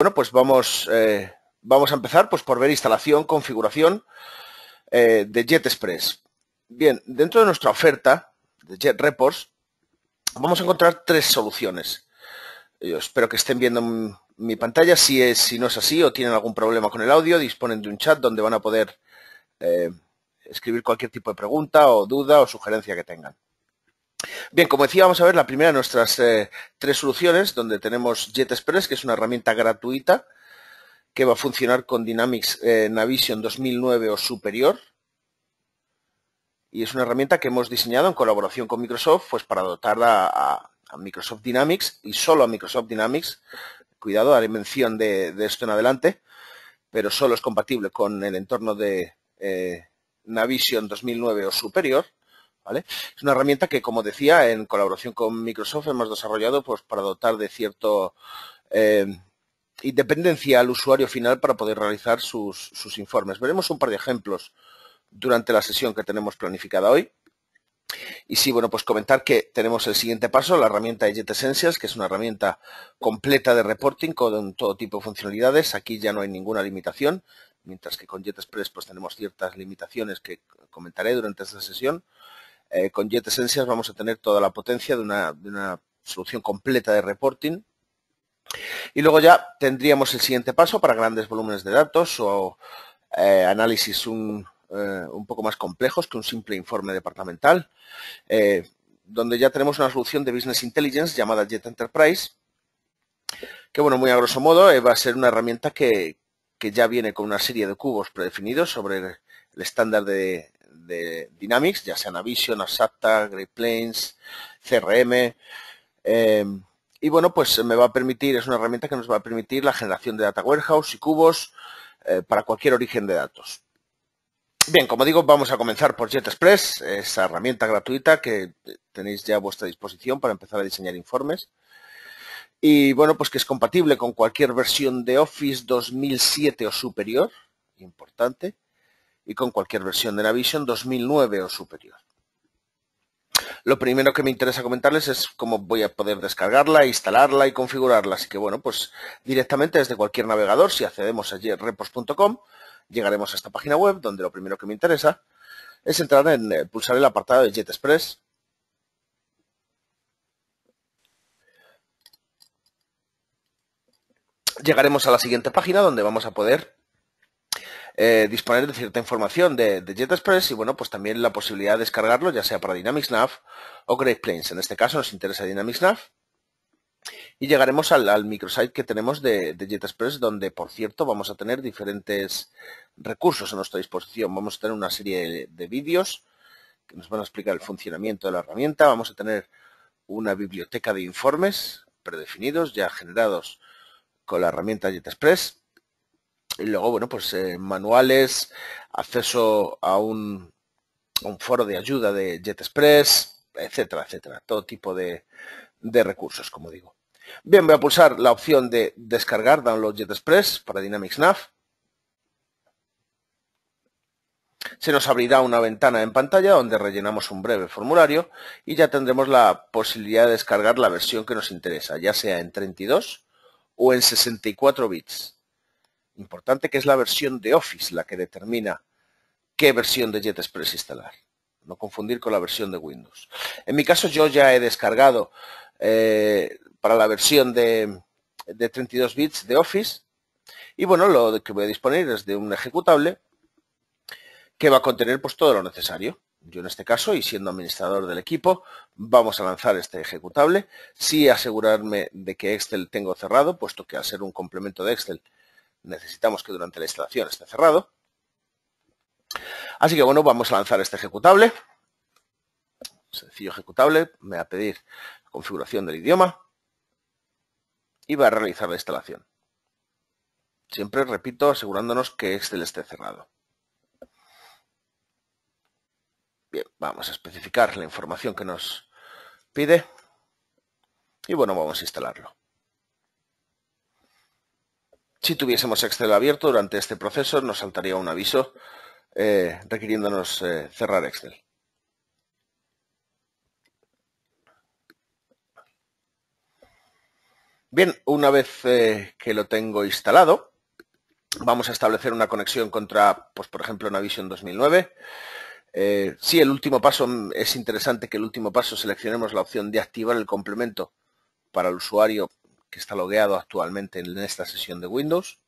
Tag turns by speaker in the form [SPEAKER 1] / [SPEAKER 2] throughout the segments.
[SPEAKER 1] Bueno, pues vamos a empezar por ver instalación, configuración de JetExpress. Bien, dentro de nuestra oferta de JetReports vamos a encontrar tres soluciones. Yo espero que estén viendo mi pantalla. Si no es así o tienen algún problema con el audio, disponen de un chat donde van a poder escribir cualquier tipo de pregunta o duda o sugerencia que tengan. Bien, como decía, vamos a ver la primera de nuestras tres soluciones, donde tenemos JetExpress, que es una herramienta gratuita que va a funcionar con Dynamics Navision 2009 o superior. Y es una herramienta que hemos diseñado en colaboración con Microsoft, pues para dotar a Microsoft Dynamics y solo a Microsoft Dynamics. Cuidado, haré mención de esto en adelante, pero solo es compatible con el entorno de Navision 2009 o superior. ¿Vale? Es una herramienta que, como decía, en colaboración con Microsoft hemos desarrollado pues para dotar de cierto independencia al usuario final para poder realizar sus informes. Veremos un par de ejemplos durante la sesión que tenemos planificada hoy. Y sí, bueno, pues comentar que tenemos el siguiente paso, la herramienta de Jet Essentials, que es una herramienta completa de reporting con todo tipo de funcionalidades. Aquí ya no hay ninguna limitación, mientras que con JetExpress pues tenemos ciertas limitaciones que comentaré durante esta sesión. Con Jet Essentials vamos a tener toda la potencia de una solución completa de reporting. Y luego ya tendríamos el siguiente paso para grandes volúmenes de datos o análisis un poco más complejos que un simple informe departamental, donde ya tenemos una solución de Business Intelligence llamada Jet Enterprise, que, bueno, muy a grosso modo va a ser una herramienta que ya viene con una serie de cubos predefinidos sobre el estándar de Dynamics, ya sea Navision, Asapta, Great Plains, CRM. Y bueno, pues me va a permitir, es una herramienta que nos va a permitir la generación de data warehouse y cubos para cualquier origen de datos. Bien, como digo, vamos a comenzar por JetExpress, esa herramienta gratuita que tenéis ya a vuestra disposición para empezar a diseñar informes. Y bueno, pues que es compatible con cualquier versión de Office 2007 o superior, importante, y con cualquier versión de Navision 2009 o superior. Lo primero que me interesa comentarles es cómo voy a poder descargarla, instalarla y configurarla. Así que, bueno, pues directamente desde cualquier navegador, si accedemos a jetrepos.com, llegaremos a esta página web donde lo primero que me interesa es entrar en pulsar el apartado de JetExpress. Llegaremos a la siguiente página donde vamos a poder disponer de cierta información de JetExpress y, bueno, pues también la posibilidad de descargarlo, ya sea para Dynamics Nav o Great Plains. En este caso nos interesa Dynamics Nav. Y llegaremos al microsite que tenemos de JetExpress, donde, por cierto, vamos a tener diferentes recursos a nuestra disposición. Vamos a tener una serie de vídeos que nos van a explicar el funcionamiento de la herramienta. Vamos a tener una biblioteca de informes predefinidos, ya generados con la herramienta JetExpress. Y luego, bueno, pues manuales, acceso a un foro de ayuda de JetExpress, etcétera, etcétera. Todo tipo de recursos, como digo. Bien, voy a pulsar la opción de descargar Download JetExpress para Dynamics Nav. Se nos abrirá una ventana en pantalla donde rellenamos un breve formulario y ya tendremos la posibilidad de descargar la versión que nos interesa, ya sea en 32 o en 64 bits. Importante que es la versión de Office la que determina qué versión de JetExpress instalar. No confundir con la versión de Windows. En mi caso yo ya he descargado para la versión de 32 bits de Office. Y bueno, lo que voy a disponer es de un ejecutable que va a contener pues todo lo necesario. Yo en este caso, y siendo administrador del equipo, vamos a lanzar este ejecutable. Sí asegurarme de que Excel tengo cerrado, puesto que al ser un complemento de Excel necesitamos que durante la instalación esté cerrado. Así que, bueno, vamos a lanzar este ejecutable. Sencillo ejecutable, me va a pedir la configuración del idioma y va a realizar la instalación. Siempre, repito, asegurándonos que Excel esté cerrado. Bien, vamos a especificar la información que nos pide y, bueno, vamos a instalarlo. Si tuviésemos Excel abierto durante este proceso, nos saltaría un aviso requiriéndonos cerrar Excel. Bien, una vez que lo tengo instalado, vamos a establecer una conexión contra, pues por ejemplo, Navision 2009. Sí, el último paso, es interesante que el último paso seleccionemos la opción de activar el complemento para el usuario que está logueado actualmente en esta sesión de Windows.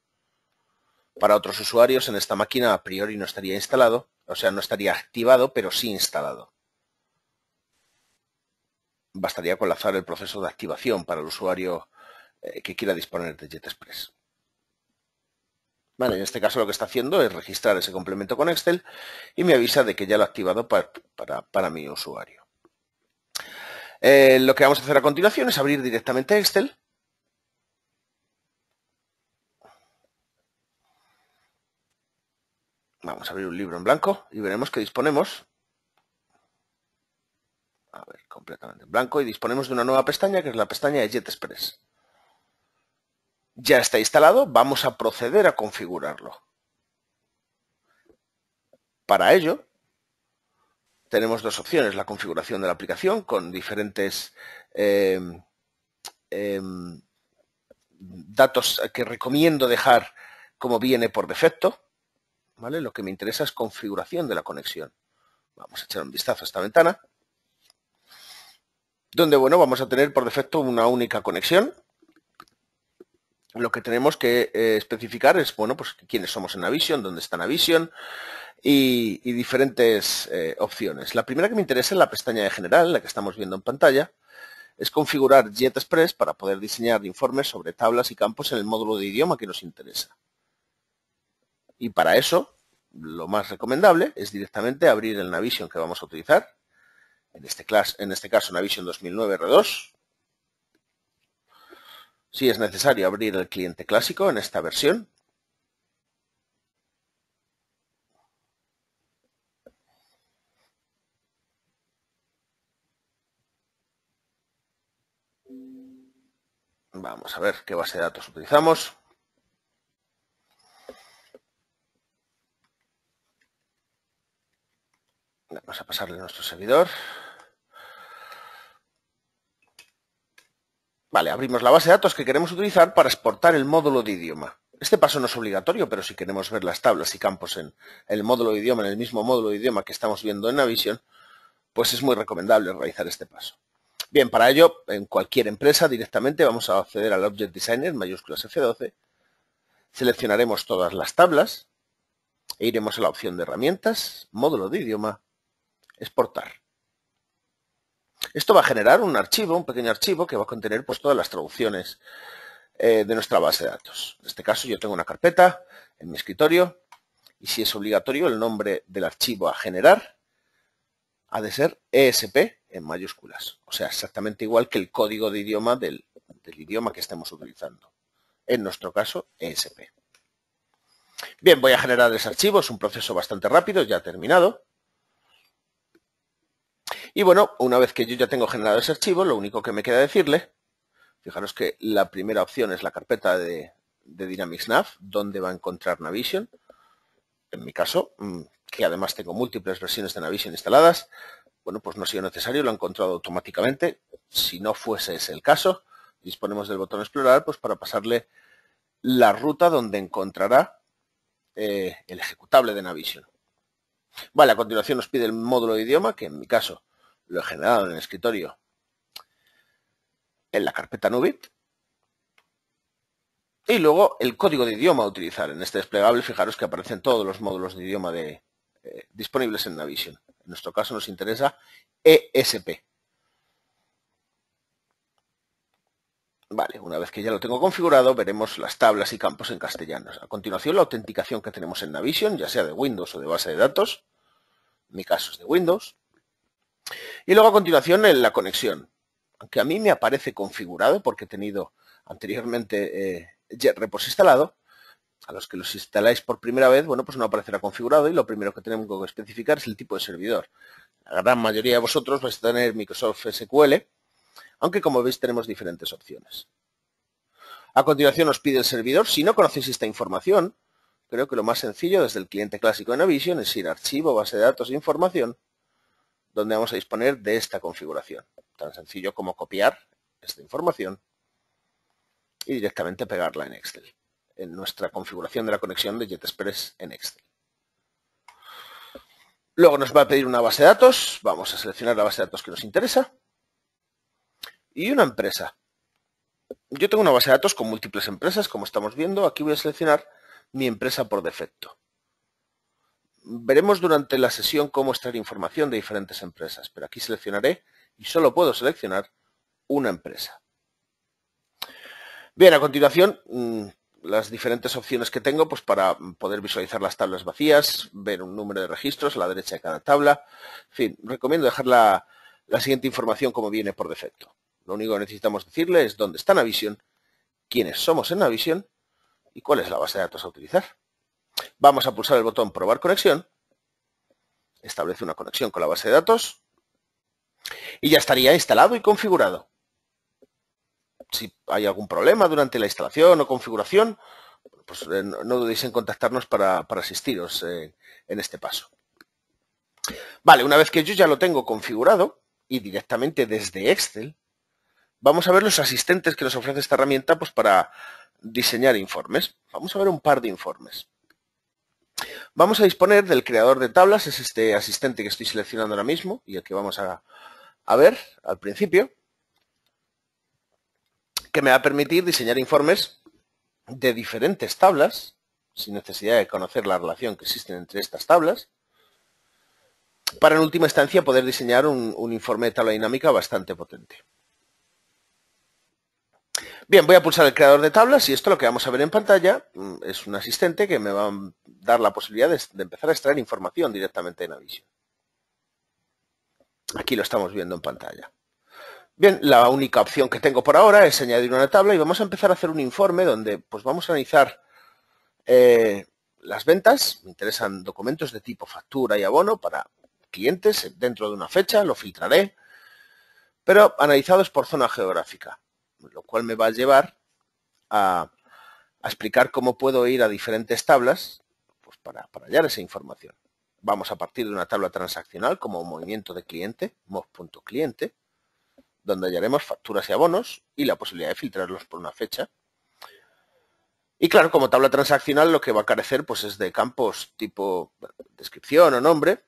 [SPEAKER 1] Para otros usuarios en esta máquina a priori no estaría instalado, o sea, no estaría activado, pero sí instalado. Bastaría con lanzar el proceso de activación para el usuario que quiera disponer de JetExpress. Vale, en este caso lo que está haciendo es registrar ese complemento con Excel y me avisa de que ya lo ha activado para mi usuario. Lo que vamos a hacer a continuación es abrir directamente Excel. Vamos a abrir un libro en blanco y veremos que disponemos, a ver, completamente en blanco, y disponemos de una nueva pestaña que es la pestaña de JetExpress. Ya está instalado, vamos a proceder a configurarlo. Para ello, tenemos dos opciones, la configuración de la aplicación con diferentes datos que recomiendo dejar como viene por defecto. ¿Vale? Lo que me interesa es configuración de la conexión. Vamos a echar un vistazo a esta ventana, donde, bueno, vamos a tener por defecto una única conexión. Lo que tenemos que especificar es, bueno, pues quiénes somos en Navision, dónde está Navision y diferentes opciones. La primera que me interesa es la pestaña de general, la que estamos viendo en pantalla, es configurar JetExpress para poder diseñar informes sobre tablas y campos en el módulo de idioma que nos interesa. Y para eso, lo más recomendable es directamente abrir el Navision que vamos a utilizar, en este caso Navision 2009 R2. Si es necesario abrir el cliente clásico en esta versión. Vamos a ver qué base de datos utilizamos. Vamos a pasarle a nuestro servidor. Vale, abrimos la base de datos que queremos utilizar para exportar el módulo de idioma. Este paso no es obligatorio, pero si queremos ver las tablas y campos en el módulo de idioma, en el mismo módulo de idioma que estamos viendo en Navision, pues es muy recomendable realizar este paso. Bien, para ello, en cualquier empresa directamente vamos a acceder al Object Designer, mayúsculas F12, seleccionaremos todas las tablas e iremos a la opción de herramientas, módulo de idioma, exportar. Esto va a generar un archivo, un pequeño archivo que va a contener pues todas las traducciones de nuestra base de datos. En este caso yo tengo una carpeta en mi escritorio y si es obligatorio el nombre del archivo a generar ha de ser ESP en mayúsculas. O sea, exactamente igual que el código de idioma del idioma que estemos utilizando. En nuestro caso, ESP. Bien, voy a generar ese archivo. Es un proceso bastante rápido, ya terminado. Y bueno, una vez que yo ya tengo generado ese archivo, lo único que me queda decirle, fijaros que la primera opción es la carpeta de Dynamics Nav, donde va a encontrar Navision. En mi caso, que además tengo múltiples versiones de Navision instaladas, bueno, pues no ha sido necesario, lo ha encontrado automáticamente. Si no fuese ese el caso, disponemos del botón explorar pues para pasarle la ruta donde encontrará el ejecutable de Navision. Vale, a continuación nos pide el módulo de idioma, que en mi caso lo he generado en el escritorio en la carpeta Nubit. Y luego el código de idioma a utilizar. En este desplegable, fijaros que aparecen todos los módulos de idioma disponibles en Navision. En nuestro caso nos interesa ESP. Vale, una vez que ya lo tengo configurado, veremos las tablas y campos en castellano. A continuación, la autenticación que tenemos en Navision, ya sea de Windows o de base de datos. En mi caso es de Windows. Y luego a continuación en la conexión. Aunque a mí me aparece configurado porque he tenido anteriormente JetRepos instalado, a los que los instaláis por primera vez, bueno, pues no aparecerá configurado y lo primero que tenemos que especificar es el tipo de servidor. La gran mayoría de vosotros vais a tener Microsoft SQL, aunque como veis tenemos diferentes opciones. A continuación nos pide el servidor. Si no conocéis esta información, creo que lo más sencillo desde el cliente clásico de Navision es ir a Archivo, Base de Datos e Información, donde vamos a disponer de esta configuración. Tan sencillo como copiar esta información y directamente pegarla en Excel, en nuestra configuración de la conexión de JetExpress en Excel. Luego nos va a pedir una base de datos, vamos a seleccionar la base de datos que nos interesa y una empresa. Yo tengo una base de datos con múltiples empresas, como estamos viendo. Aquí voy a seleccionar mi empresa por defecto. Veremos durante la sesión cómo extraer información de diferentes empresas, pero aquí seleccionaré y solo puedo seleccionar una empresa. Bien, a continuación, las diferentes opciones que tengo pues para poder visualizar las tablas vacías, ver un número de registros a la derecha de cada tabla. En fin, recomiendo dejar la siguiente información como viene por defecto. Lo único que necesitamos decirle es dónde está Navision, quiénes somos en Navision y cuál es la base de datos a utilizar. Vamos a pulsar el botón Probar conexión. Establece una conexión con la base de datos y ya estaría instalado y configurado. Si hay algún problema durante la instalación o configuración, pues no dudéis en contactarnos para asistiros en este paso. Vale, una vez que yo ya lo tengo configurado y directamente desde Excel, vamos a ver los asistentes que nos ofrece esta herramienta pues para diseñar informes. Vamos a ver un par de informes. Vamos a disponer del creador de tablas, es este asistente que estoy seleccionando ahora mismo y el que vamos a ver al principio, que me va a permitir diseñar informes de diferentes tablas, sin necesidad de conocer la relación que existe entre estas tablas, para en última instancia poder diseñar un informe de tabla dinámica bastante potente. Bien, voy a pulsar el creador de tablas y esto lo que vamos a ver en pantalla es un asistente que me va a dar la posibilidad de empezar a extraer información directamente de Navision. Aquí lo estamos viendo en pantalla. Bien, la única opción que tengo por ahora es añadir una tabla y vamos a empezar a hacer un informe donde pues vamos a analizar las ventas. Me interesan documentos de tipo factura y abono para clientes dentro de una fecha, lo filtraré, pero analizados por zona geográfica, lo cual me va a llevar a explicar cómo puedo ir a diferentes tablas pues para hallar esa información. Vamos a partir de una tabla transaccional como movimiento de cliente, mov.cliente, donde hallaremos facturas y abonos y la posibilidad de filtrarlos por una fecha. Y claro, como tabla transaccional lo que va a carecer pues es de campos tipo descripción o nombre,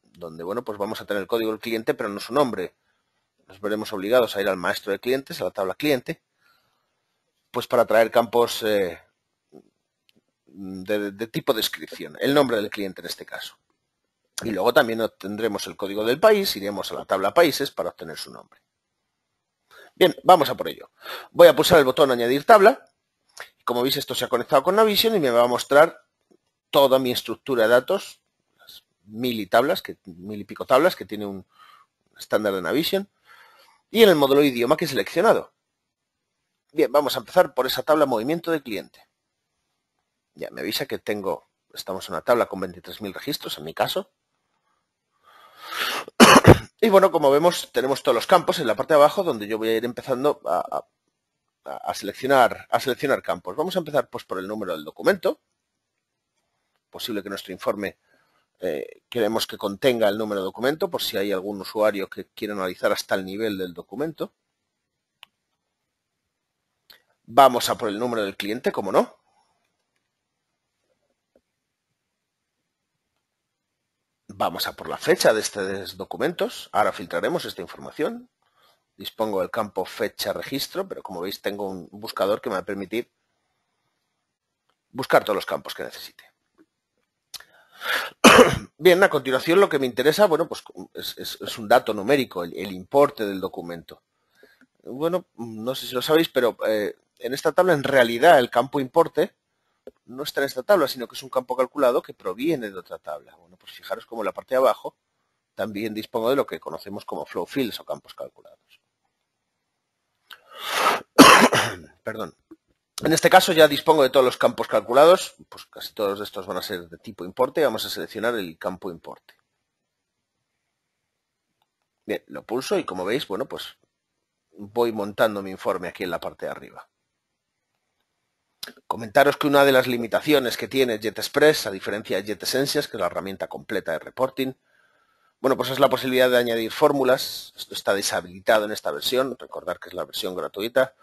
[SPEAKER 1] donde bueno pues vamos a tener el código del cliente pero no su nombre. Nos veremos obligados a ir al maestro de clientes, a la tabla cliente, pues para traer campos de tipo descripción, el nombre del cliente en este caso. Y luego también obtendremos el código del país, iremos a la tabla países para obtener su nombre. Bien, vamos a por ello. Voy a pulsar el botón añadir tabla. Como veis, esto se ha conectado con Navision y me va a mostrar toda mi estructura de datos, las 1000 y pico tablas que tiene un estándar de Navision, y en el módulo idioma que he seleccionado. Bien, vamos a empezar por esa tabla movimiento de cliente. Ya me avisa que estamos en una tabla con 23.000 registros en mi caso. Y bueno, como vemos, tenemos todos los campos en la parte de abajo donde yo voy a ir empezando a seleccionar campos. Vamos a empezar pues por el número del documento. Posible que nuestro informe queremos que contenga el número de documento por si hay algún usuario que quiera analizar hasta el nivel del documento. Vamos a por el número del cliente, como no. Vamos a por la fecha de estos documentos. Ahora filtraremos esta información. Dispongo del campo fecha registro, pero como veis tengo un buscador que me va a permitir buscar todos los campos que necesite. Bien, a continuación lo que me interesa, bueno, pues es un dato numérico, el importe del documento. Bueno, no sé si lo sabéis, pero en esta tabla en realidad el campo importe no está en esta tabla, sino que es un campo calculado que proviene de otra tabla. Bueno, pues fijaros como en la parte de abajo también dispongo de lo que conocemos como flow fields o campos calculados. Perdón. En este caso ya dispongo de todos los campos calculados, pues casi todos estos van a ser de tipo importe. Vamos a seleccionar el campo importe. Bien, lo pulso y como veis, bueno, pues voy montando mi informe aquí en la parte de arriba. Comentaros que una de las limitaciones que tiene JetExpress, a diferencia de JetEssentials, que es la herramienta completa de reporting, bueno, pues es la posibilidad de añadir fórmulas. Esto está deshabilitado en esta versión, recordad que es la versión gratuita.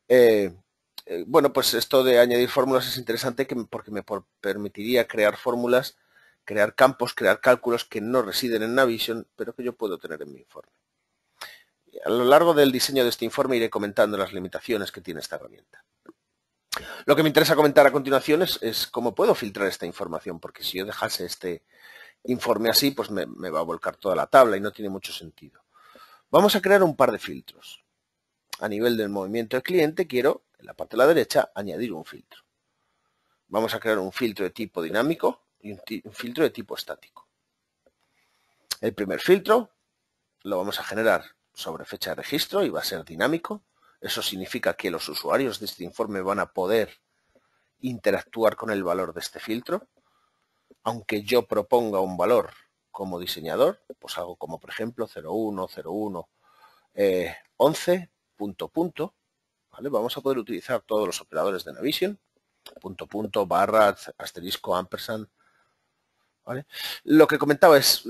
[SPEAKER 1] Bueno, pues esto de añadir fórmulas es interesante porque me permitiría crear fórmulas, crear campos, crear cálculos que no residen en Navision, pero que yo puedo tener en mi informe. A lo largo del diseño de este informe iré comentando las limitaciones que tiene esta herramienta. Lo que me interesa comentar a continuación es cómo puedo filtrar esta información, porque si yo dejase este informe así, pues me va a volcar toda la tabla y no tiene mucho sentido. Vamos a crear un par de filtros. A nivel del movimiento del cliente, quiero, en la parte de la derecha, añadir un filtro. Vamos a crear un filtro de tipo dinámico y un filtro de tipo estático. El primer filtro lo vamos a generar sobre fecha de registro y va a ser dinámico. Eso significa que los usuarios de este informe van a poder interactuar con el valor de este filtro. Aunque yo proponga un valor como diseñador, pues algo como por ejemplo 01, 01, 11, punto, punto, ¿vale? Vamos a poder utilizar todos los operadores de Navision, punto, punto, barra, asterisco, ampersand, ¿vale? Lo que comentaba es,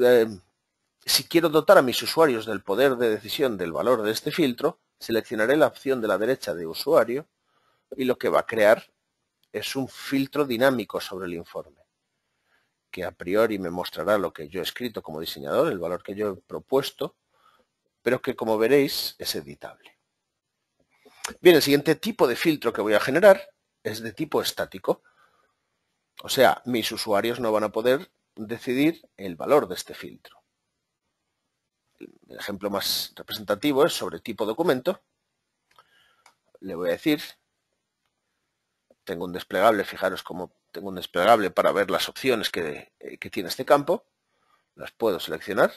[SPEAKER 1] si quiero dotar a mis usuarios del poder de decisión del valor de este filtro, seleccionaré la opción de la derecha de usuario y lo que va a crear es un filtro dinámico sobre el informe, que a priori me mostrará lo que yo he escrito como diseñador, el valor que yo he propuesto, pero que como veréis es editable. Bien, el siguiente tipo de filtro que voy a generar es de tipo estático. O sea, mis usuarios no van a poder decidir el valor de este filtro. El ejemplo más representativo es sobre tipo documento. Le voy a decir, tengo un desplegable, fijaros cómo tengo un desplegable para ver las opciones que tiene este campo. Las puedo seleccionar,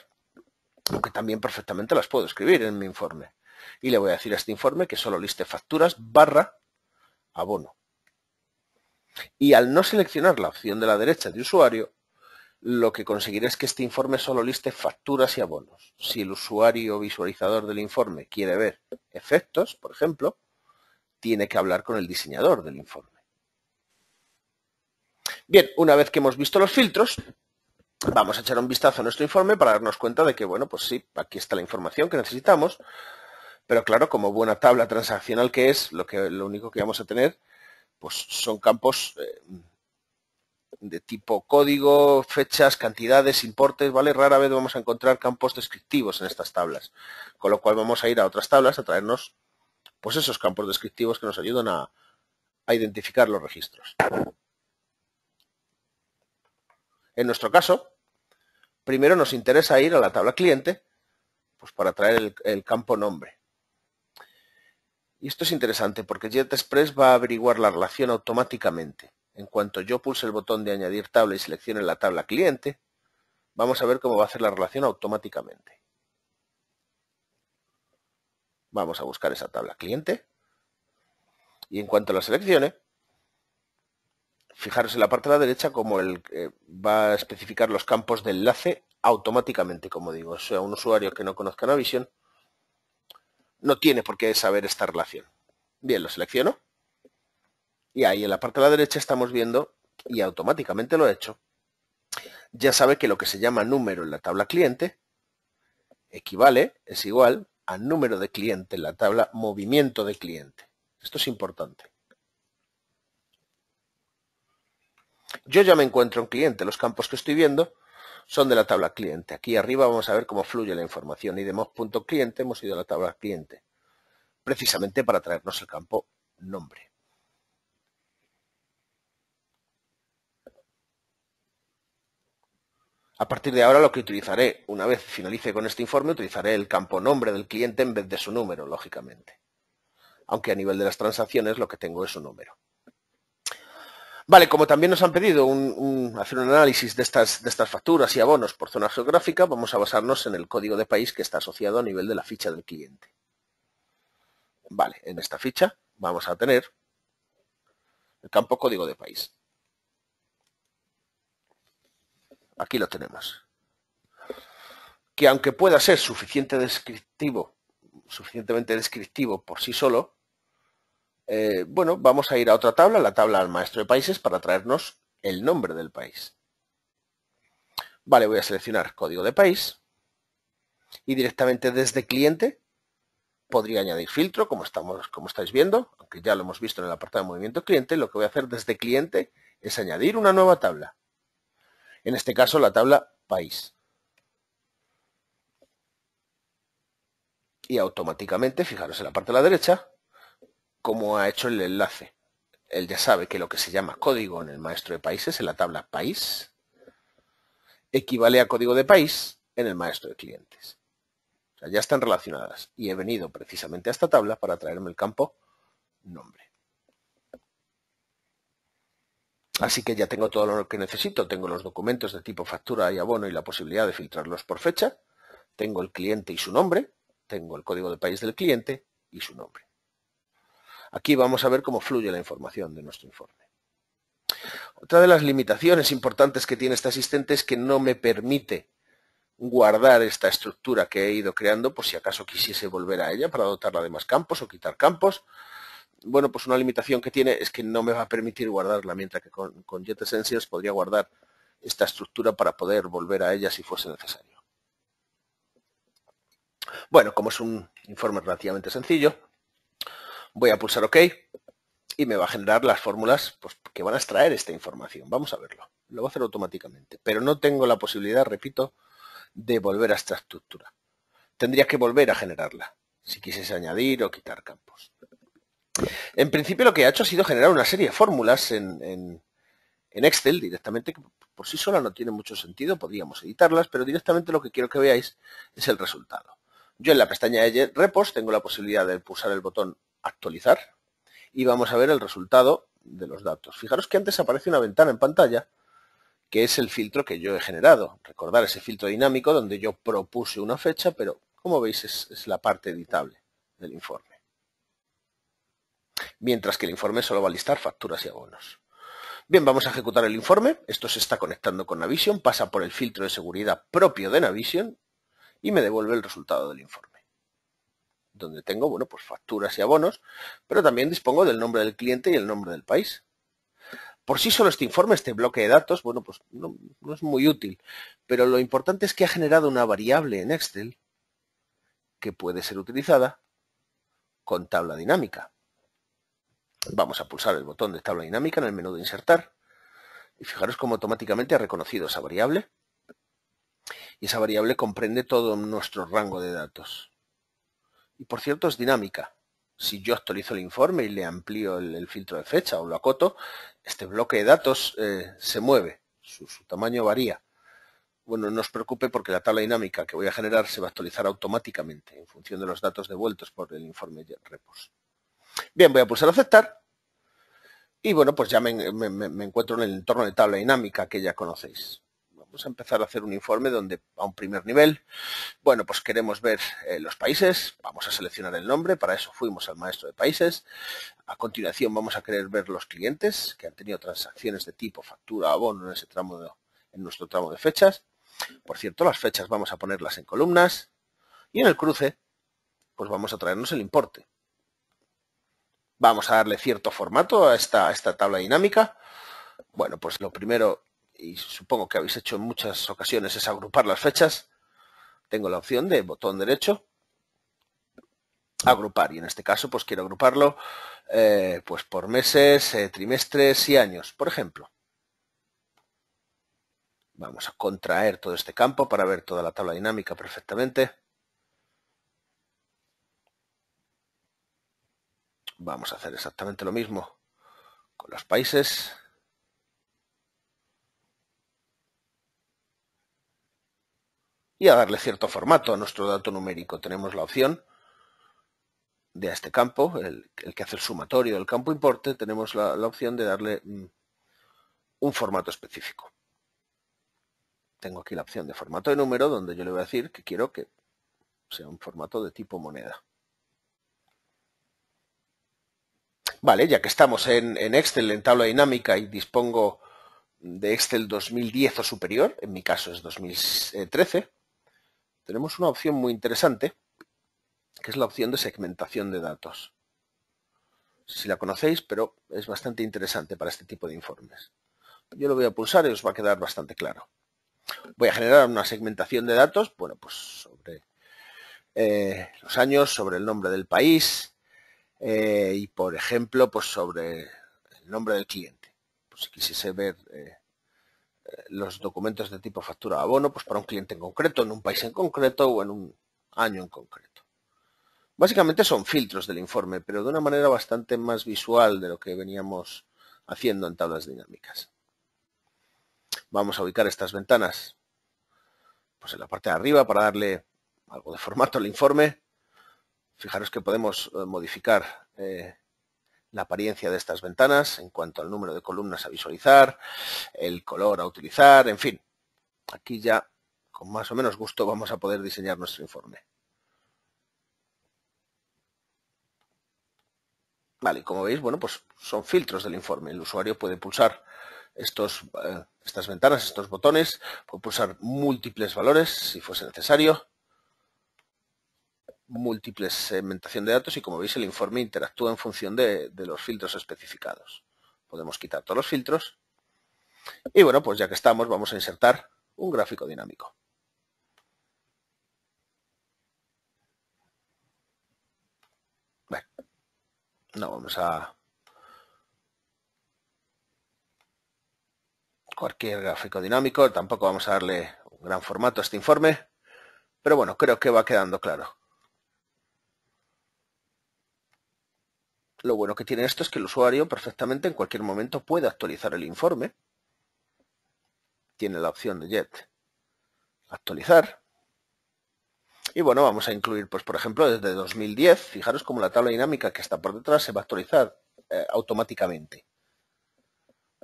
[SPEAKER 1] aunque también perfectamente las puedo escribir en mi informe. Y le voy a decir a este informe que solo liste facturas barra abono. Y al no seleccionar la opción de la derecha de usuario, lo que conseguiré es que este informe solo liste facturas y abonos. Si el usuario visualizador del informe quiere ver efectos, por ejemplo, tiene que hablar con el diseñador del informe. Bien, una vez que hemos visto los filtros, vamos a echar un vistazo a nuestro informe para darnos cuenta de que, bueno, pues sí, aquí está la información que necesitamos, pero claro, como buena tabla transaccional que es, lo único que vamos a tener, pues son campos de tipo código, fechas, cantidades, importes, ¿vale? Rara vez vamos a encontrar campos descriptivos en estas tablas, con lo cual vamos a ir a otras tablas a traernos, pues esos campos descriptivos que nos ayudan a identificar los registros. En nuestro caso, primero nos interesa ir a la tabla cliente, pues para traer el campo nombre. Y esto es interesante porque JetExpress va a averiguar la relación automáticamente. En cuanto yo pulse el botón de añadir tabla y seleccione la tabla cliente, vamos a ver cómo va a hacer la relación automáticamente. Vamos a buscar esa tabla cliente y en cuanto la seleccione, fijaros en la parte de la derecha como va a especificar los campos de enlace automáticamente, como digo. O sea, un usuario que no conozca Navision no tiene por qué saber esta relación. Bien, lo selecciono y ahí en la parte de la derecha estamos viendo, y automáticamente lo he hecho, ya sabe que lo que se llama número en la tabla cliente es igual a número de cliente en la tabla movimiento de cliente. Esto es importante. Yo ya me encuentro en cliente. Los campos que estoy viendo son de la tabla cliente. Aquí arriba vamos a ver cómo fluye la información. Y de mob.cliente hemos ido a la tabla cliente, precisamente para traernos el campo nombre. A partir de ahora lo que utilizaré, una vez finalice con este informe, utilizaré el campo nombre del cliente en vez de su número, lógicamente. Aunque a nivel de las transacciones lo que tengo es su número. Vale, como también nos han pedido hacer un análisis de estas facturas y abonos por zona geográfica, vamos a basarnos en el código de país que está asociado a nivel de la ficha del cliente. Vale, en esta ficha vamos a tener el campo código de país. Aquí lo tenemos. Que aunque pueda ser suficientemente descriptivo por sí solo, bueno, vamos a ir a otra tabla, la tabla al maestro de países, para traernos el nombre del país. Vale, voy a seleccionar código de país y directamente desde cliente Podría añadir filtro, como estáis viendo, aunque ya lo hemos visto en el apartado de movimiento cliente. Lo que voy a hacer desde cliente es añadir una nueva tabla. En este caso, la tabla país. Y automáticamente, fijaros en la parte de la derecha, cómo ha hecho el enlace. Él ya sabe que lo que se llama código en el maestro de países, en la tabla país, equivale a código de país en el maestro de clientes. O sea, ya están relacionadas. Y he venido precisamente a esta tabla para traerme el campo nombre. Así que ya tengo todo lo que necesito. Tengo los documentos de tipo factura y abono y la posibilidad de filtrarlos por fecha. Tengo el cliente y su nombre. Tengo el código de país del cliente y su nombre. Aquí vamos a ver cómo fluye la información de nuestro informe. Otra de las limitaciones importantes que tiene este asistente es que no me permite guardar esta estructura que he ido creando por si acaso quisiese volver a ella para dotarla de más campos o quitar campos. Bueno, pues una limitación que tiene es que no me va a permitir guardarla, mientras que con Jet Essentials podría guardar esta estructura para poder volver a ella si fuese necesario. Bueno, como es un informe relativamente sencillo, voy a pulsar OK y me va a generar las fórmulas pues, que van a extraer esta información. Vamos a verlo. Lo voy a hacer automáticamente, pero no tengo la posibilidad, repito, de volver a esta estructura. Tendría que volver a generarla, si quisiese añadir o quitar campos. En principio lo que ha hecho ha sido generar una serie de fórmulas en Excel directamente, que por sí sola no tiene mucho sentido, podríamos editarlas, pero directamente lo que quiero que veáis es el resultado. Yo en la pestaña de Repos tengo la posibilidad de pulsar el botón Actualizar y vamos a ver el resultado de los datos. Fijaros que antes aparece una ventana en pantalla que es el filtro que yo he generado. Recordar ese filtro dinámico donde yo propuse una fecha, pero como veis es la parte editable del informe. Mientras que el informe solo va a listar facturas y abonos. Bien, vamos a ejecutar el informe. Esto se está conectando con Navision, pasa por el filtro de seguridad propio de Navision y me devuelve el resultado del informe. Donde tengo, bueno, pues facturas y abonos, pero también dispongo del nombre del cliente y el nombre del país. Por sí solo este informe, este bloque de datos, bueno, pues no es muy útil, pero lo importante es que ha generado una variable en Excel que puede ser utilizada con tabla dinámica. Vamos a pulsar el botón de tabla dinámica en el menú de insertar y fijaros cómo automáticamente ha reconocido esa variable y esa variable comprende todo nuestro rango de datos. Y por cierto es dinámica. Si yo actualizo el informe y le amplío el filtro de fecha o lo acoto, este bloque de datos se mueve, su tamaño varía. Bueno, no os preocupe porque la tabla dinámica que voy a generar se va a actualizar automáticamente en función de los datos devueltos por el informe Repos. Bien, voy a pulsar aceptar y bueno, pues ya me encuentro en el entorno de tabla dinámica que ya conocéis. Vamos a empezar a hacer un informe donde a un primer nivel, bueno, pues queremos ver los países, vamos a seleccionar el nombre, para eso fuimos al maestro de países. A continuación vamos a querer ver los clientes que han tenido transacciones de tipo factura, abono en nuestro tramo de fechas. Por cierto, las fechas vamos a ponerlas en columnas y en el cruce, pues vamos a traernos el importe. Vamos a darle cierto formato a esta tabla dinámica. Bueno, pues lo primero, y supongo que habéis hecho en muchas ocasiones, es agrupar las fechas. Tengo la opción de botón derecho, agrupar, y en este caso pues quiero agruparlo pues por meses, trimestres y años, por ejemplo. Vamos a contraer todo este campo para ver toda la tabla dinámica perfectamente. Vamos a hacer exactamente lo mismo con los países. Y a darle cierto formato a nuestro dato numérico. Tenemos la opción de a este campo, el que hace el sumatorio del campo importe, tenemos la opción de darle un formato específico. Tengo aquí la opción de formato de número, donde yo le voy a decir que quiero que sea un formato de tipo moneda. Vale, ya que estamos en Excel, en tabla dinámica, y dispongo de Excel 2010 o superior, en mi caso es 2013, tenemos una opción muy interesante, que es la opción de segmentación de datos. No sé si la conocéis, pero es bastante interesante para este tipo de informes. Yo lo voy a pulsar y os va a quedar bastante claro. Voy a generar una segmentación de datos, bueno, pues sobre los años, sobre el nombre del país y, por ejemplo, pues sobre el nombre del cliente. Pues si quisiese ver los documentos de tipo factura o abono, pues para un cliente en concreto, en un país en concreto o en un año en concreto. Básicamente son filtros del informe, pero de una manera bastante más visual de lo que veníamos haciendo en tablas dinámicas. Vamos a ubicar estas ventanas pues en la parte de arriba para darle algo de formato al informe. Fijaros que podemos modificar la apariencia de estas ventanas en cuanto al número de columnas a visualizar, el color a utilizar, en fin. Aquí ya, con más o menos gusto, vamos a poder diseñar nuestro informe. Vale, y como veis, bueno, pues son filtros del informe. El usuario puede pulsar estas ventanas, estos botones, puede pulsar múltiples valores si fuese necesario, múltiples segmentación de datos y, como veis, el informe interactúa en función de los filtros especificados. Podemos quitar todos los filtros y, bueno, pues ya que estamos, vamos a insertar un gráfico dinámico. Bueno, no vamos a cualquier gráfico dinámico, tampoco vamos a darle un gran formato a este informe, pero bueno, creo que va quedando claro. Lo bueno que tiene esto es que el usuario perfectamente en cualquier momento puede actualizar el informe. Tiene la opción de Jet actualizar. Y bueno, vamos a incluir, pues por ejemplo, desde 2010, fijaros cómo la tabla dinámica que está por detrás se va a actualizar automáticamente.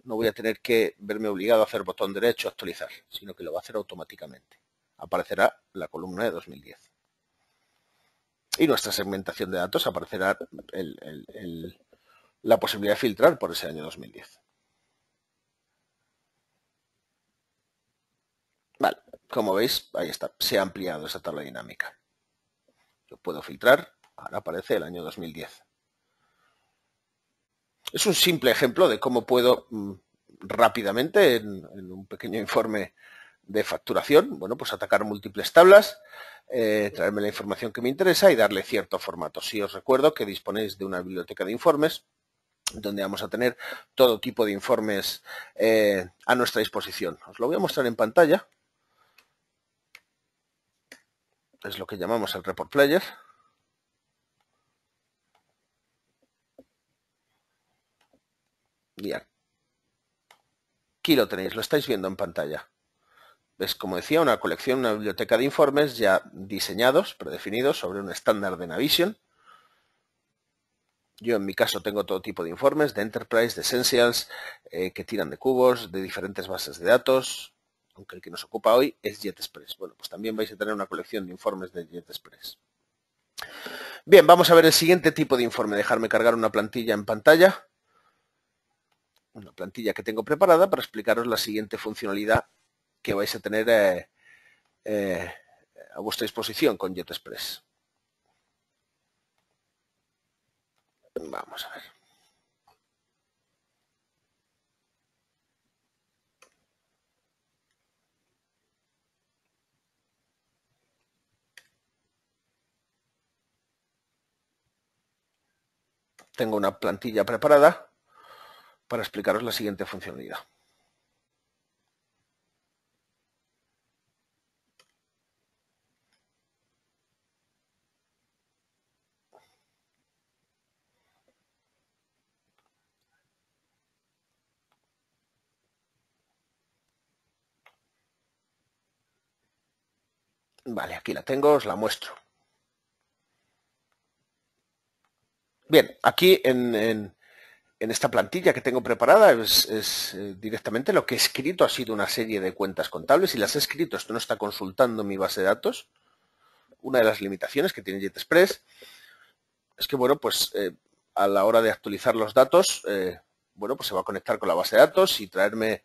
[SPEAKER 1] No voy a tener que verme obligado a hacer botón derecho actualizar, sino que lo va a hacer automáticamente. Aparecerá la columna de 2010. Y nuestra segmentación de datos aparecerá la posibilidad de filtrar por ese año 2010. Vale, como veis, ahí está, se ha ampliado esa tabla dinámica. Yo puedo filtrar, ahora aparece el año 2010. Es un simple ejemplo de cómo puedo rápidamente, en un pequeño informe de facturación, bueno, pues atacar múltiples tablas, traerme la información que me interesa y darle cierto formato. Sí, os recuerdo que disponéis de una biblioteca de informes donde vamos a tener todo tipo de informes a nuestra disposición. Os lo voy a mostrar en pantalla. Es lo que llamamos el Report Player. Y aquí lo tenéis, lo estáis viendo en pantalla. Es, como decía, una colección, una biblioteca de informes ya diseñados, predefinidos, sobre un estándar de Navision. Yo en mi caso tengo todo tipo de informes, de Enterprise, de Essentials, que tiran de cubos, de diferentes bases de datos, aunque el que nos ocupa hoy es JetExpress. Bueno, pues también vais a tener una colección de informes de JetExpress. Bien, vamos a ver el siguiente tipo de informe. Dejarme cargar una plantilla en pantalla. Una plantilla que tengo preparada para explicaros la siguiente funcionalidad que vais a tener a vuestra disposición con JetExpress. Vamos a ver. Tengo una plantilla preparada para explicaros la siguiente funcionalidad. Vale, aquí la tengo, os la muestro. Bien, aquí en esta plantilla que tengo preparada es directamente lo que he escrito. Ha sido una serie de cuentas contables y las he escrito. Esto no está consultando mi base de datos. Una de las limitaciones que tiene JetExpress es que, bueno, pues a la hora de actualizar los datos, bueno, pues se va a conectar con la base de datos y traerme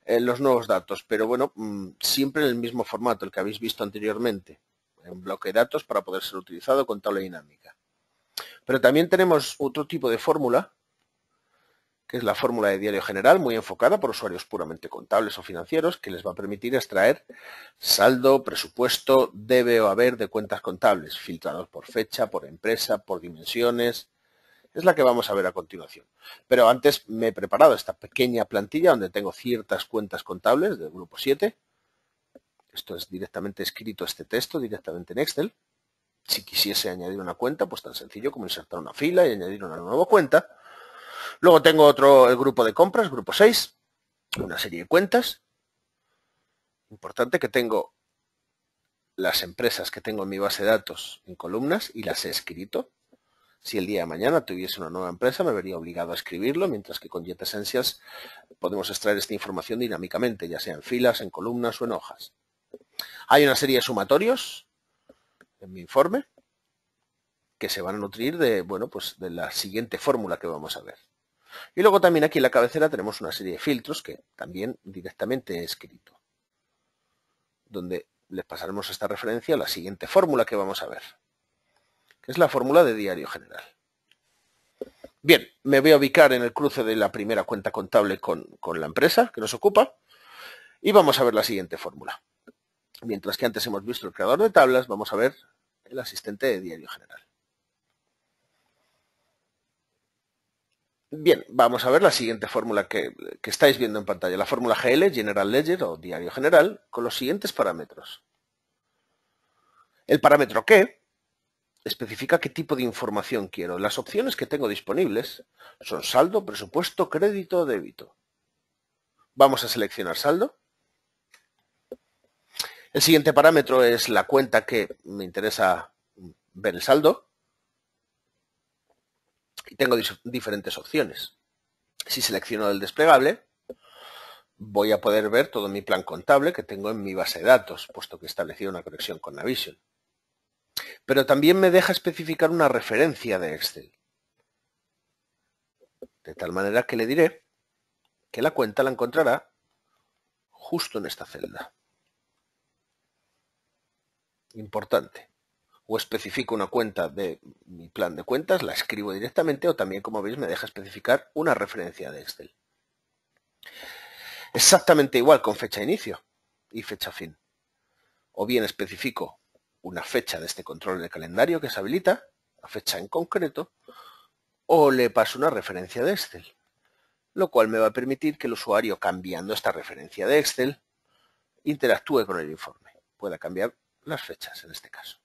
[SPEAKER 1] los nuevos datos. Pero bueno, siempre en el mismo formato, el que habéis visto anteriormente, en bloque de datos para poder ser utilizado con tabla dinámica. Pero también tenemos otro tipo de fórmula que es la fórmula de diario general, muy enfocada por usuarios puramente contables o financieros, que les va a permitir extraer saldo, presupuesto, debe o haber de cuentas contables, filtrados por fecha, por empresa, por dimensiones. Es la que vamos a ver a continuación. Pero antes me he preparado esta pequeña plantilla donde tengo ciertas cuentas contables del grupo 7. Esto es directamente escrito, este texto, directamente en Excel. Si quisiese añadir una cuenta, pues tan sencillo como insertar una fila y añadir una nueva cuenta. Luego tengo el grupo de compras, grupo 6, una serie de cuentas. Importante que tengo las empresas que tengo en mi base de datos en columnas y las he escrito. Si el día de mañana tuviese una nueva empresa, me vería obligado a escribirlo, mientras que con Jet Essentials podemos extraer esta información dinámicamente, ya sea en filas, en columnas o en hojas. Hay una serie de sumatorios en mi informe que se van a nutrir de, pues de la siguiente fórmula que vamos a ver. Y luego también aquí en la cabecera tenemos una serie de filtros que también directamente he escrito, donde les pasaremos esta referencia a la siguiente fórmula que vamos a ver, que es la fórmula de diario general. Bien, me voy a ubicar en el cruce de la primera cuenta contable con la empresa que nos ocupa y vamos a ver la siguiente fórmula. Mientras que antes hemos visto el creador de tablas, vamos a ver el asistente de diario general. Bien, vamos a ver la siguiente fórmula que estáis viendo en pantalla, la fórmula GL, General Ledger o diario general, con los siguientes parámetros. El parámetro ¿qué? Especifica qué tipo de información quiero. Las opciones que tengo disponibles son saldo, presupuesto, crédito o débito. Vamos a seleccionar saldo. El siguiente parámetro es la cuenta que me interesa ver el saldo. Y tengo diferentes opciones. Si selecciono el desplegable, voy a poder ver todo mi plan contable que tengo en mi base de datos, puesto que he establecido una conexión con Navision. Pero también me deja especificar una referencia de Excel. De tal manera que le diré que la cuenta la encontrará justo en esta celda. Importante. O especifico una cuenta de mi plan de cuentas, la escribo directamente, o también, como veis, me deja especificar una referencia de Excel. Exactamente igual con fecha de inicio y fecha fin. O bien especifico una fecha de este control de calendario que se habilita, la fecha en concreto, o le paso una referencia de Excel, lo cual me va a permitir que el usuario, cambiando esta referencia de Excel, interactúe con el informe. Pueda cambiar las fechas en este caso.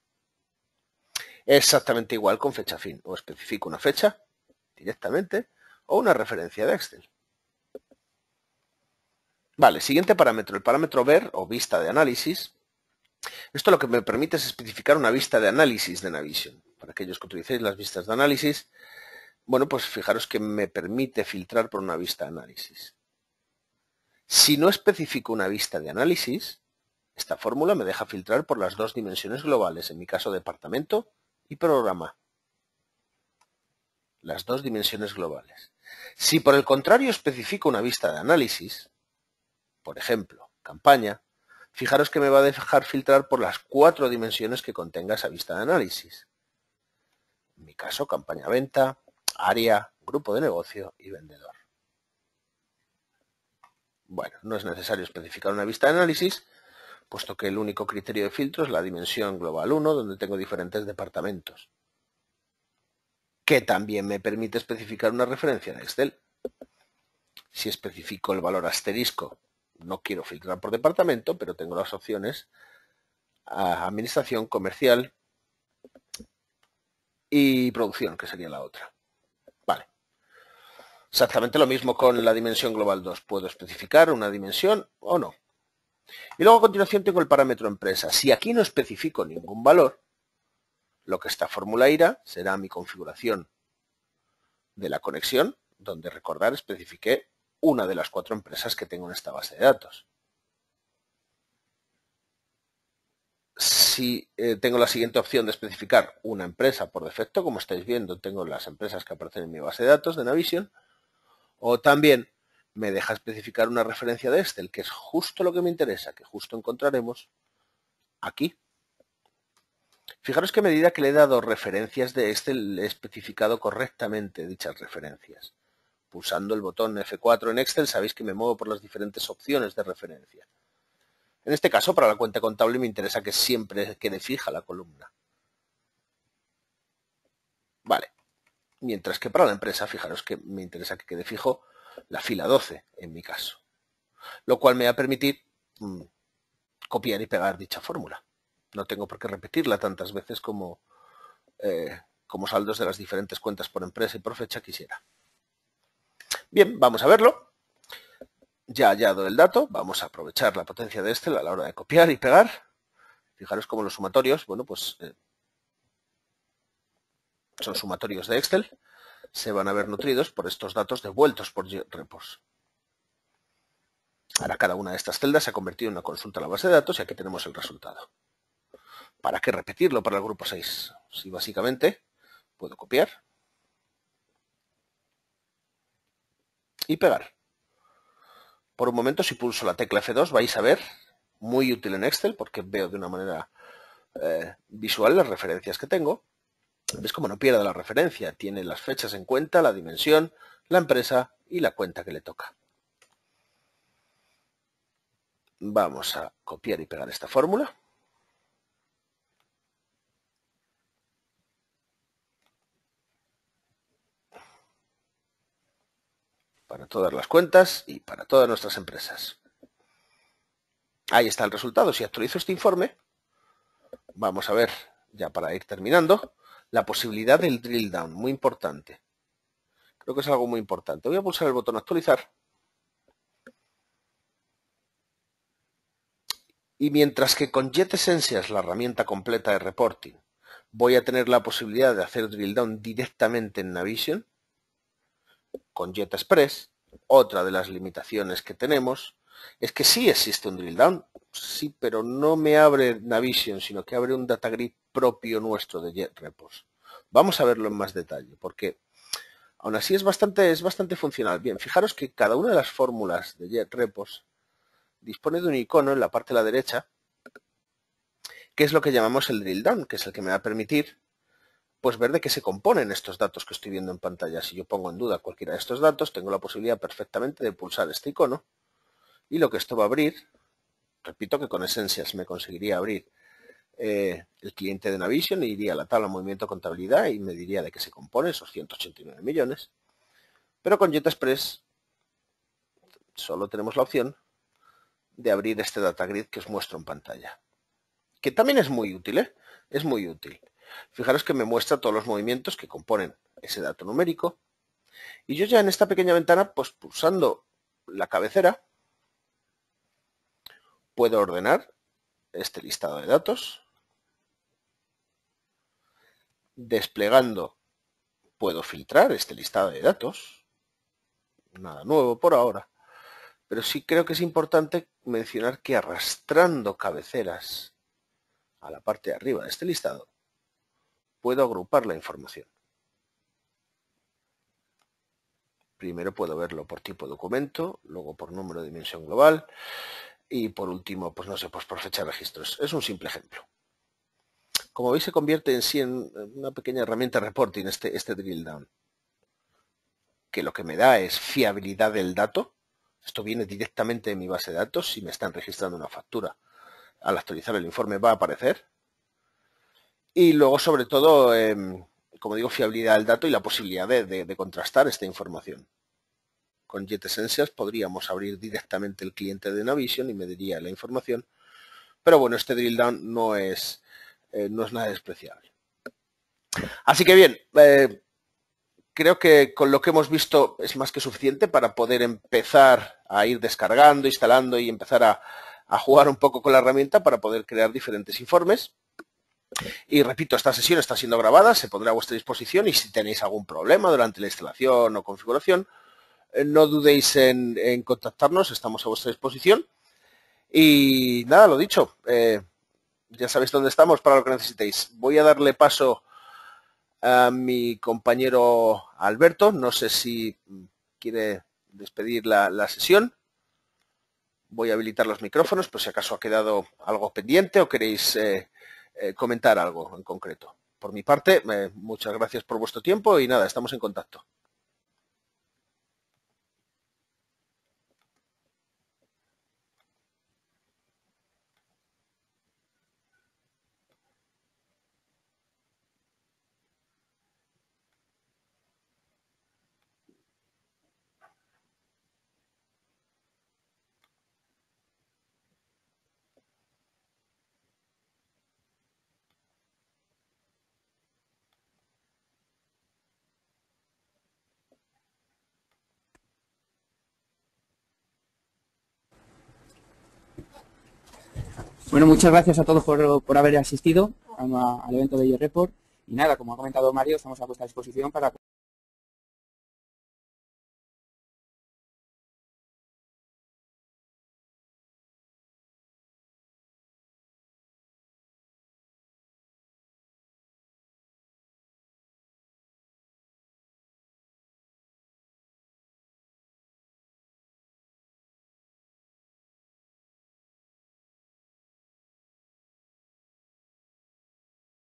[SPEAKER 1] Exactamente igual con fecha fin. O especifico una fecha directamente o una referencia de Excel. Vale, siguiente parámetro, el parámetro ver o vista de análisis. Esto lo que me permite es especificar una vista de análisis de Navision. Para aquellos que utilicéis las vistas de análisis, pues fijaros que me permite filtrar por una vista de análisis. Si no especifico una vista de análisis, esta fórmula me deja filtrar por las dos dimensiones globales, en mi caso departamento y programa. Las dos dimensiones globales. Si por el contrario especifico una vista de análisis, por ejemplo, campaña, fijaros que me va a dejar filtrar por las 4 dimensiones que contenga esa vista de análisis. En mi caso, campaña-venta, área, grupo de negocio y vendedor. Bueno, no es necesario especificar una vista de análisis, puesto que el único criterio de filtro es la dimensión global 1, donde tengo diferentes departamentos, que también me permite especificar una referencia de Excel. Si especifico el valor asterisco, no quiero filtrar por departamento, pero tengo las opciones a administración, comercial y producción, que sería la otra. Vale. Exactamente lo mismo con la dimensión global 2. Puedo especificar una dimensión o no. Y luego a continuación tengo el parámetro empresa. Si aquí no especifico ningún valor, lo que esta fórmula irá será mi configuración de la conexión, donde recordar especifiqué una de las 4 empresas que tengo en esta base de datos. Si tengo la siguiente opción de especificar una empresa por defecto, como estáis viendo, tengo las empresas que aparecen en mi base de datos de Navision, o también me deja especificar una referencia de Excel, que es justo lo que me interesa, que justo encontraremos aquí. Fijaros que a medida que le he dado referencias de Excel, le he especificado correctamente dichas referencias. Pulsando el botón F4 en Excel sabéis que me muevo por las diferentes opciones de referencia. En este caso, para la cuenta contable me interesa que siempre quede fija la columna. Vale. Mientras que para la empresa, fijaros que me interesa que quede fijo la fila 12, en mi caso. Lo cual me va a permitir copiar y pegar dicha fórmula. No tengo por qué repetirla tantas veces como saldos de las diferentes cuentas por empresa y por fecha quisiera. Bien, vamos a verlo. Ya hallado el dato, vamos a aprovechar la potencia de Excel a la hora de copiar y pegar. Fijaros cómo los sumatorios, bueno, pues son sumatorios de Excel, se van a ver nutridos por estos datos devueltos por JetRepos. Ahora cada una de estas celdas se ha convertido en una consulta a la base de datos y aquí tenemos el resultado. ¿Para qué repetirlo para el grupo 6? Si básicamente puedo copiar y pegar. Por un momento, si pulso la tecla F2, vais a ver, muy útil en Excel, porque veo de una manera visual las referencias que tengo. ¿Ves cómo no pierde la referencia? Tiene las fechas en cuenta, la dimensión, la empresa y la cuenta que le toca. Vamos a copiar y pegar esta fórmula. Para todas las cuentas y para todas nuestras empresas. Ahí está el resultado. Si actualizo este informe, vamos a ver, ya para ir terminando, la posibilidad del drill down, muy importante. Creo que es algo muy importante. Voy a pulsar el botón actualizar. Y mientras que con Jet Essentials, la herramienta completa de reporting, voy a tener la posibilidad de hacer drill down directamente en Navision, con Jet Express, otra de las limitaciones que tenemos es que sí existe un drill down, sí, pero no me abre Navision, sino que abre un data grid propio nuestro de JetRepos. Vamos a verlo en más detalle, porque aún así es bastante funcional. Bien, fijaros que cada una de las fórmulas de JetRepos dispone de un icono en la parte de la derecha, que es lo que llamamos el drill down, que es el que me va a permitir pues ver de qué se componen estos datos que estoy viendo en pantalla. Si yo pongo en duda cualquiera de estos datos, tengo la posibilidad perfectamente de pulsar este icono y lo que esto va a abrir, repito que con Essentials me conseguiría abrir el cliente de Navision, iría a la tabla movimiento contabilidad y me diría de qué se compone esos 189 millones. Pero con JetExpress solo tenemos la opción de abrir este data grid que os muestro en pantalla. Que también es muy útil, ¿eh? Es muy útil. Fijaros que me muestra todos los movimientos que componen ese dato numérico. Y yo ya en esta pequeña ventana, pues pulsando la cabecera, puedo ordenar este listado de datos. Desplegando, puedo filtrar este listado de datos. Nada nuevo por ahora. Pero sí creo que es importante mencionar que arrastrando cabeceras a la parte de arriba de este listado, puedo agrupar la información. Primero puedo verlo por tipo de documento, luego por número de dimensión global y por último, pues no sé, pues por fecha de registros. Es un simple ejemplo. Como veis, se convierte en sí en una pequeña herramienta de reporting este drill down, que lo que me da es fiabilidad del dato. Esto viene directamente de mi base de datos. Si me están registrando una factura, al actualizar el informe va a aparecer. Y luego, sobre todo, como digo, fiabilidad del dato y la posibilidad de contrastar esta información. Con Jet Essentials podríamos abrir directamente el cliente de Navision y me diría la información. Pero bueno, este drill down no es nada despreciable. Así que bien, creo que con lo que hemos visto es más que suficiente para poder empezar a ir descargando, instalando y empezar a jugar un poco con la herramienta para poder crear diferentes informes. Y repito, esta sesión está siendo grabada, se pondrá a vuestra disposición y si tenéis algún problema durante la instalación o configuración, no dudéis en contactarnos, estamos a vuestra disposición. Y nada, lo dicho, ya sabéis dónde estamos para lo que necesitéis. Voy a darle paso a mi compañero Alberto, no sé si quiere despedir la sesión. Voy a habilitar los micrófonos por si acaso ha quedado algo pendiente o queréis comentar algo en concreto. Por mi parte, muchas gracias por vuestro tiempo y nada, estamos en contacto.
[SPEAKER 2] Bueno, muchas gracias a todos por haber asistido al evento de iReport. Y nada, como ha comentado Mario, estamos a vuestra disposición para